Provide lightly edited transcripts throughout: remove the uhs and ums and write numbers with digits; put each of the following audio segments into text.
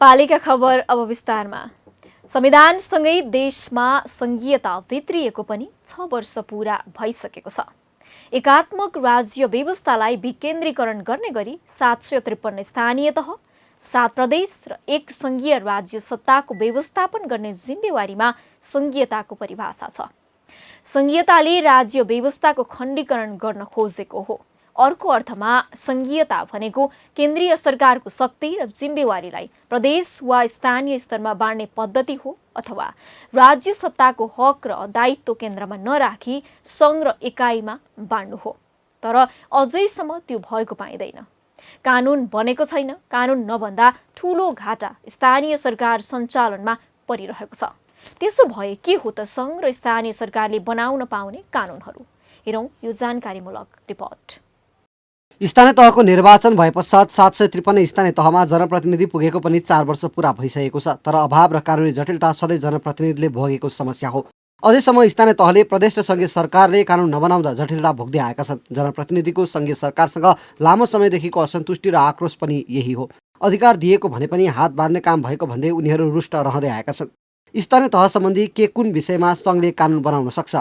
पालिका खबर अब विस्तारमा। संविधानसँगै देशमा संघीयता भित्रिएको पनि 6 वर्ष पूरा भइसकेको छ। एकात्मक राज्य व्यवस्थालाई विकेन्द्रीकरण गर्ने गरी 753 स्थानीय तह, 7 प्रदेश र 1 संघीय राज्य सत्ताको व्यवस्थापन गर्ने जिम्मेवारीमा संघीयताको परिभाषा छ। संघीयताले राज्य व्यवस्थाको खण्डीकरण गर्न खोजेको हो। अर्को अर्थमा संघीयता भनेको केन्द्रीय सरकारको शक्ति र जिम्मेवारीलाई प्रदेश वा स्थानीय स्तरमा बाँड्ने पद्धति हो, अथवा राज्य सत्ताको हक र दायित्व केन्द्रमा नराखी सङ्घ र एकाइमा बाँड्नु हो। तर अझैसम्म त्यो भएको पाइँदैन। कानुन बनेको छैन। कानुन नबन्दा ठूलो घाटा स्थानीय सरकार सञ्चालनमा परिरहेको छ। त्यसो भए के हो त सङ्घ र स्थानीय सरकारले बनाउन पाउने कानुनहरू? हेरौँ यो जानकारीमूलक रिपोर्ट। स्थानीय तहको निर्वाचन भए पश्चात 753 स्थानीय तहमा जनप्रतिनिधि पुगेको पनि 4 वर्ष पूरा भइसकेको छ। तर अभाव र कानुनी जटिलता सधैँ जनप्रतिनिधिले भोगेको समस्या हो। अझैसम्म स्थानीय तहले प्रदेश र सङ्घीय सरकारले कानुन नबनाउँदा जटिलता भोग्दै आएका छन्। जनप्रतिनिधिको सङ्घीय सरकारसँग लामो समयदेखिको असन्तुष्टि र आक्रोश पनि यही हो। अधिकार दिएको भने पनि हात बाँध्ने काम भएको भन्दै उनीहरू रुष्ट रहँदै आएका छन्। स्थानीय तह सम्बन्धी के कुन विषयमा सङ्घले कानुन बनाउन सक्छ?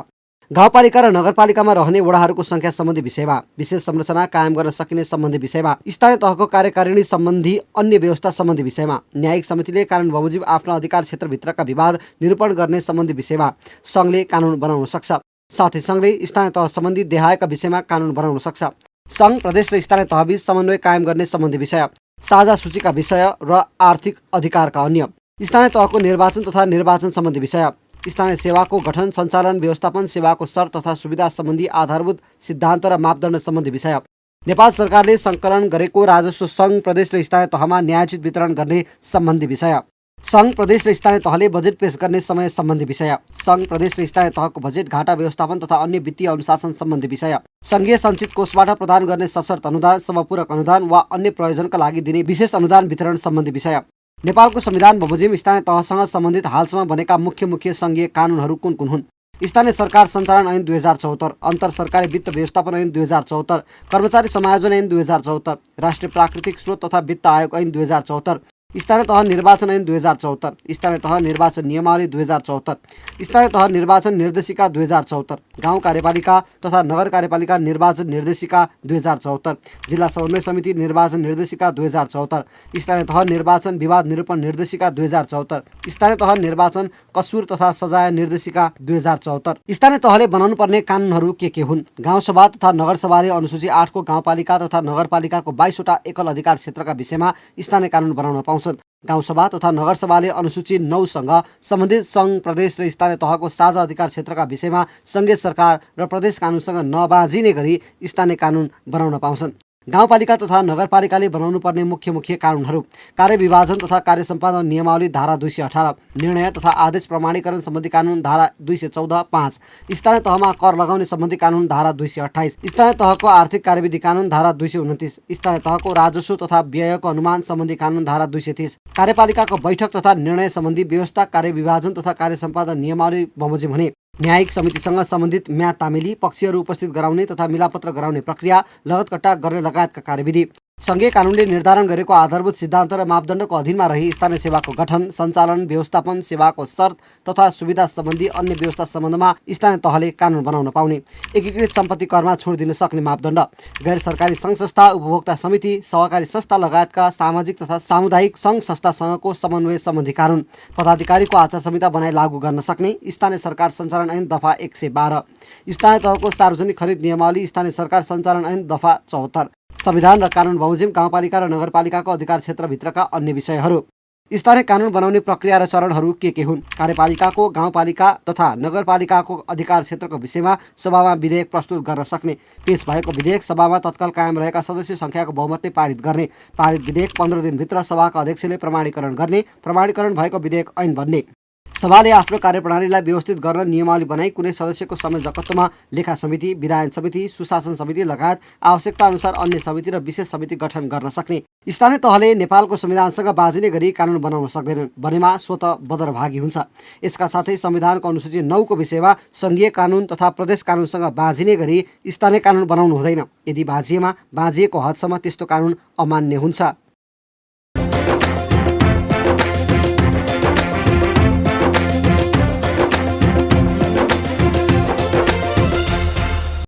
गाउँपालिका र नगरपालिकामा रहने वडाहरूको संख्या सम्बन्धी विषयमा, विशेष संरचना कायम गर्न सकिने सम्बन्धी विषयमा, स्थानीय तहको कार्यकारिणी सम्बन्धी अन्य व्यवस्था सम्बन्धी विषयमा, न्यायिक समितिले कानुन बमोजिम आफ्नो अधिकार क्षेत्रभित्रका विवाद निरूपण गर्ने सम्बन्धी विषयमा सङ्घले कानुन बनाउन सक्छ। साथै सङ्घले स्थानीय तह सम्बन्धी देहायका विषयमा कानुन बनाउन सक्छ। सङ्घ, प्रदेश र स्थानीय तहबीच समन्वय कायम गर्ने सम्बन्धी विषय, साझा सूचीका विषय र आर्थिक अधिकारका अन्य, स्थानीय तहको निर्वाचन तथा निर्वाचन सम्बन्धी विषय, स्थानीय सेवाको गठन, सञ्चालन, व्यवस्थापन, सेवाको स्तर तथा सुविधा सम्बन्धी आधारभूत सिद्धान्त र मापदण्ड सम्बन्धी विषय, नेपाल सरकारले सङ्कलन गरेको राजस्व सङ्घ, प्रदेश र स्थानीय तहमा न्यायोचित वितरण गर्ने सम्बन्धी विषय, सङ्घ, प्रदेश र स्थानीय तहले बजेट पेश गर्ने समय सम्बन्धी विषय, सङ्घ, प्रदेश र स्थानीय तहको बजेट घाटा व्यवस्थापन तथा अन्य वित्तीय अनुशासन सम्बन्धी विषय, सङ्घीय सञ्चित कोषबाट प्रदान गर्ने सशर्त अनुदान, समपूरक अनुदान वा अन्य प्रयोजनका लागि दिने विशेष अनुदान वितरण सम्बन्धी विषय, नेपालको संविधान बमोजिम स्थानीय तहसँग सम्बन्धित हालसम्म बनेका मुख्य सङ्घीय कानुनहरू कुन कुन हुन्? स्थानीय सरकार सञ्चालन ऐन 2074, अन्तर सरकारी वित्त व्यवस्थापन ऐन 2074, कर्मचारी समायोजन ऐन 2074, राष्ट्रिय प्राकृतिक स्रोत तथा वित्त आयोग ऐन 2074, स्थानीय तह निर्वाचन ऐन 2074, स्थानीय तह निर्वाचन नियमावली 2074, स्थानीय तह निर्वाचन निर्देशिका 2074, गाउँ कार्यपालिका तथा नगर कार्यपालिका निर्वाचन निर्देशिका 2074, जिल्ला समन्वय समिति निर्वाचन निर्देशिका 2074, स्थानीय तह निर्वाचन विवाद निरूपण निर्देशिका 2074, स्थानीय तह निर्वाचन कसुर तथा सजाय निर्देशिका 2074। स्थानीय तहले बनाउनु पर्ने कानुनहरू के हुन्? गाउँसभा तथा नगरसभाले अनुसूची 8 को गाउँपालिका तथा नगरपालिकाको 22 वटा एकल अधिकार क्षेत्रका विषयमा स्थानीय कानुन बनाउन पाउँछन्। गाउँसभा तथा नगरसभाले अनुसूची 9 सँग सम्बन्धित सङ्घ, प्रदेश र स्थानीय तहको साझा अधिकार क्षेत्रका विषयमा सङ्घीय सरकार र प्रदेश कानुनसँग नबाजिने गरी स्थानीय कानुन बनाउन पाउँछन्। गाउँपालिका तथा नगरपालिकाले बनाउनु पर्ने मुख्य कानुनहरू: कार्यविभाजन तथा कार्य सम्पादन नियमावली धारा 218, निर्णय तथा आदेश प्रमाणीकरण सम्बन्धी कानुन धारा 214(5), स्थानीय तहमा कर लगाउने सम्बन्धी कानुन धारा 228, स्थानीय तहको आर्थिक कार्यविधि कानुन धारा 229, स्थानीय तहको राजस्व तथा व्ययको अनुमान सम्बन्धी कानुन धारा 230, कार्यपालिकाको बैठक तथा निर्णय सम्बन्धी व्यवस्था, कार्यविभाजन तथा कार्य सम्पादन नियमावली बमोजिम हुने, न्यायिक समितिसँग सम्बन्धित म्याद तामेली, पक्षहरू उपस्थित गराउने तथा मिलापत्र गराउने प्रक्रिया, लगतकट्टा गर्ने लगायतका कार्यविधि, सङ्घीय कानुनले निर्धारण गरेको आधारभूत सिद्धान्त र मापदण्डको अधीनमा रही स्थानीय सेवाको गठन, सञ्चालन, व्यवस्थापन, सेवाको शर्त तथा सुविधा सम्बन्धी अन्य व्यवस्था सम्बन्धमा स्थानीय तहले कानुन बनाउन पाउने, एकीकृत सम्पत्ति करमा छुट दिन सक्ने मापदण्ड, गैर सरकारी सङ्घ संस्था, उपभोक्ता समिति, सहकारी संस्था लगायतका सामाजिक तथा सामुदायिक सङ्घ संस्थासँगको समन्वय सम्बन्धी कानुन, पदाधिकारीको आचार संहिता बनाई लागू गर्न सक्ने, स्थानीय सरकार सञ्चालन ऐन दफा 112, स्थानीय तहको सार्वजनिक खरिद नियमावली, स्थानीय सरकार सञ्चालन ऐन दफा 74, संविधान र कानुन बमोजिम गाउँपालिका र नगरपालिकाको अधिकार क्षेत्रभित्रका अन्य विषयहरू। स्थानीय कानुन बनाउने प्रक्रिया र चरणहरू के हुन्? कार्यपालिकाको, गाउँपालिका तथा नगरपालिकाको अधिकार क्षेत्रको विषयमा सभामा विधेयक प्रस्तुत गर्न सक्ने, पेश भएको विधेयक सभामा तत्काल कायम रहेका सदस्य सङ्ख्याको बहुमतले पारित गर्ने, पारित विधेयक 15 दिनभित्र सभाका अध्यक्षले प्रमाणीकरण गर्ने, प्रमाणीकरण भएको विधेयक ऐन बन्ने, सभाले आफ्नो कार्यप्रणालीलाई व्यवस्थित गर्न नियमावली बनाई कुनै सदस्यको संयोजकत्वमा लेखा समिति, विधायन समिति, सुशासन समिति लगायत आवश्यकता अनुसार अन्य समिति र विशेष समिति गठन गर्न सक्ने। स्थानीय तहले नेपालको संविधानसँग बाजिने गरी कानुन बनाउन सक्दैनन्, बनेमा स्वतः बदरभागी हुन्छ। यसका साथै संविधानको अनुसूची 9 को विषयमा सङ्घीय कानुन तथा प्रदेश कानुनसँग बाजिने गरी स्थानीय कानुन बनाउनु हुँदैन। यदि बाजिएमा बाजिएको हदसम्म त्यस्तो कानुन अमान्य हुन्छ।